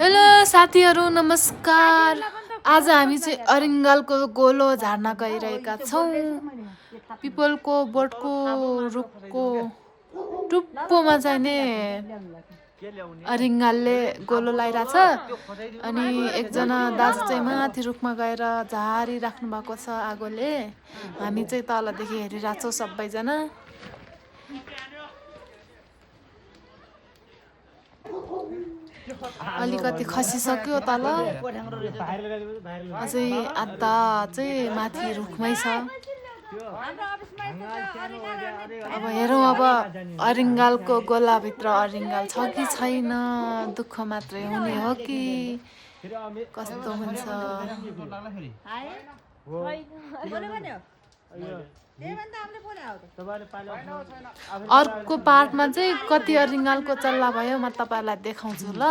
Hello साथीहरू नमस्कार। आज हामी चाहिँ अरिङ्गालको गोलो झार्न गइरहेका छौँ। पिपलको बोटको रुखको टुप्पोमा चाहिँ नि अरिङ्गालले गोलो लगाइरहेछ अनि एकजना दाजु चाहिँ माथि रुखमा गएर झारिराख्नु भएको छ आगोले। हामी चाहिँ तलदेखि हेरिरहेछौँ सबैजना। अलिकति खसिसक्यो तल, अझै आधा चाहिँ माथि रुखमै छ। अब हेरौँ अब अरिङ्गालको गोलाभित्र अरिङ्गाल छ कि छैन, दुःख मात्रै हुने हो कि कस्तो हुन्छ। अर्को पार्टमा चाहिँ कति अरिङ्गालको चल्ला भयो म तपाईँलाई देखाउँछु ल।